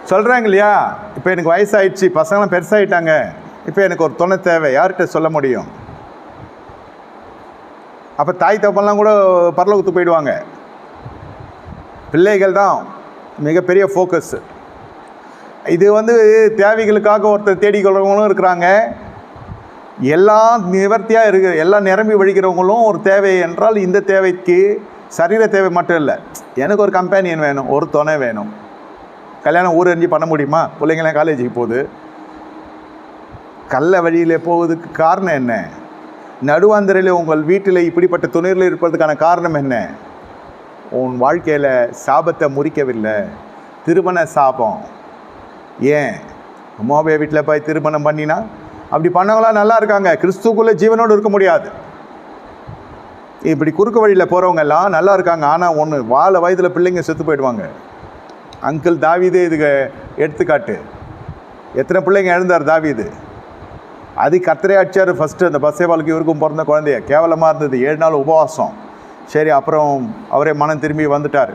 சொல்கிறாங்க இல்லையா, இப்போ எனக்கு வயசாகிடுச்சு, பசங்களாம் பெருசாகிட்டாங்க, இப்போ எனக்கு ஒரு துணை தேவை, யார்கிட்ட சொல்ல முடியும்? அப்போ தாய் தப்பெல்லாம் கூட பரலோகத்துக்கு போயிடுவாங்க. பிள்ளைகள் தான் மிகப்பெரிய ஃபோக்கஸ். இது தேவைகளுக்காக ஒருத்தர் தேடிக்கொள்கிறவங்களும் இருக்கிறாங்க, எல்லாம் நிவர்த்தியாக இருக்கிற எல்லாம் நிரம்பி வழிக்கிறவங்களும் ஒரு தேவை என்றால், இந்த தேவைக்கு சரீர தேவை மட்டும் இல்லை, எனக்கு ஒரு கம்பேனியன் வேணும், ஒரு துணை வேணும். கல்யாணம் ஊரறிஞ்சு பண்ண முடியுமா? பிள்ளைங்களாம் காலேஜுக்கு போகுது. கள்ள வழியில் போவதுக்கு காரணம் என்ன? நடுவாந்திரையில் உங்கள் வீட்டில் இப்படிப்பட்ட துணையில் இருப்பதுக்கான காரணம் என்ன? உன் வாழ்க்கையில் சாபத்தை முறிக்கவில்லை, திருமண சாபம். ஏன் அம்மாவே வீட்டில் போய் திருமணம் பண்ணினா? அப்படி பண்ணவங்களாம் நல்லா இருக்காங்க, கிறிஸ்துக்குள்ளே ஜீவனோடு இருக்க முடியாது. இப்படி குறுக்கு வழியில் போகிறவங்க எல்லாம் நல்லா இருக்காங்க, ஆனால் ஒன்று, வாழ வயதில் பிள்ளைங்க செத்து போயிடுவாங்க. அங்கிள் தாவீதே இதுக்கு எடுத்துக்காட்டு. எத்தனை பிள்ளைங்க எழுந்தார் தாவீது? அது கர்த்தரே அடிச்சார் ஃபஸ்ட்டு. அந்த பத்சேபாளுக்கு இவருக்கும் பிறந்த குழந்தைய கேவலமாக இருந்தது, 7 நாள் உபவாசம். சரி, அப்புறம் அவரே மனம் திரும்பி வந்துட்டார்.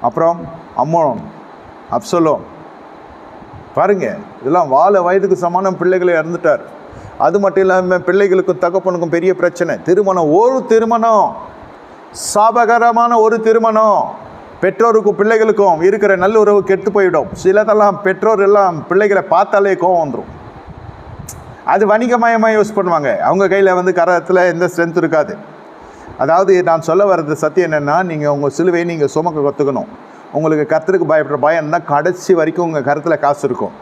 அப்புறம் அம்மோன், அப்சலோம், பாருங்க, இதெல்லாம் வாழ வயதுக்கு சமானம் பிள்ளைகளை இறந்துட்டார். அது மட்டும் இல்லாமல் பிள்ளைகளுக்கும் தகப்பனுக்கும் பெரிய பிரச்சனை. திருமணம், ஒரு திருமணம் சாபகரமான ஒரு திருமணம் பெற்றோருக்கும் பிள்ளைகளுக்கும் இருக்கிற நல்ல உறவு கெட்டு போயிடும். சிலதெல்லாம் பெற்றோர் எல்லாம் பிள்ளைகளை பார்த்தாலே கோவம் வந்துடும். அது வணிகமயமாக யூஸ் பண்ணுவாங்க. அவங்க கையில் கரத்தில் எந்த ஸ்ட்ரென்த் இருக்காது. அதாவது நான் சொல்ல வர்றது சத்தியம் என்னென்னா, நீங்கள் உங்கள் சிலுவையை நீங்கள் சுமக்க கற்றுக்கணும். உங்களுக்கு கர்த்தருக்கு பயப்படுற பயம் தான் கடைசி வரைக்கும் உங்கள் கருத்தில் காசு இருக்கும்.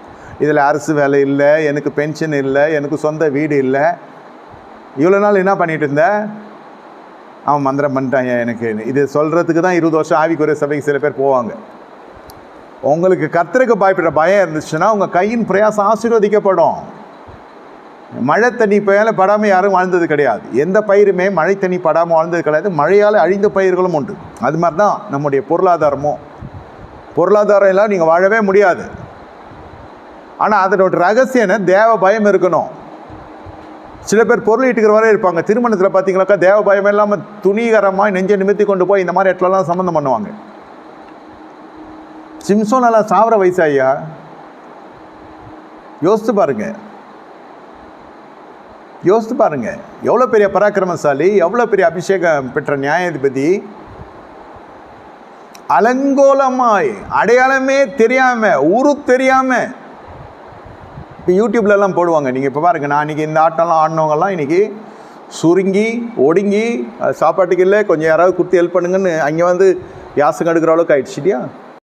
இதில் அரசு வேலை இல்லை, எனக்கு பென்ஷன் இல்லை, எனக்கு சொந்த வீடு இல்லை. இவ்வளோ நாள் என்ன பண்ணிகிட்டு இருந்தேன்? அவன் மந்திரம் பண்ணிட்டான் எனக்கு. இது சொல்கிறதுக்கு தான் 20 வருஷம் ஆவிக்குரிய சபைக்கு சில பேர் போவாங்க. உங்களுக்கு கர்த்தருக்கு பயப்படுற பயம் இருந்துச்சுன்னா உங்கள் கையின் பிரயாசம் ஆசீர்வதிக்கப்படும். மழை தண்ணி மேலே படாமல் யாரும் வாழ்ந்தது கிடையாது. எந்த பயிருமே மழை தண்ணி படாமல் வாழ்ந்தது கிடையாது. மழையால் அழிந்த பயிர்களும் உண்டு. அது மாதிரி தான் நம்முடைய பொருளாதாரமும். பொருளாதாரம் எல்லாம் நீங்கள் வாழவே முடியாது. ஆனால் அதனோட ரகசியம் என்ன? தேவ பயம் இருக்கணும். சில பேர் பொருள் ஈட்டுக்கிற வரை இருப்பாங்க. திருமணத்தில் பார்த்தீங்கன்னாக்கா தேவ பயம் இல்லாமல் துணிகரமாக நெஞ்சை நிமித்தி கொண்டு போய் இந்த மாதிரி இடத்துலலாம் சம்மந்தம் பண்ணுவாங்க. சிம்சோன் எல்லாம் சாவர வயசாயா, யோசித்து பாருங்க, யோசித்து பாருங்க. எவ்வளோ பெரிய பராக்கிரமசாலி, எவ்வளோ பெரிய அபிஷேகம் பெற்ற நியாயாதிபதி, அலங்கோலமாய் அடையாளமே தெரியாமல், ஊரு தெரியாமல். இப்போ யூடியூப்லலாம் போடுவாங்க, நீங்கள் இப்போ பாருங்கள், நான் இன்றைக்கி இந்த ஆட்டம்லாம் ஆடினவங்கலாம் இன்றைக்கி சுருங்கி ஒடுங்கி சாப்பாட்டுக்கு இல்லை, கொஞ்சம் யாராவது கொடுத்து ஹெல்ப் பண்ணுங்கன்னு அங்கே யாசகம் எடுக்கிற அளவுக்கு ஆயிடுச்சு இல்லையா?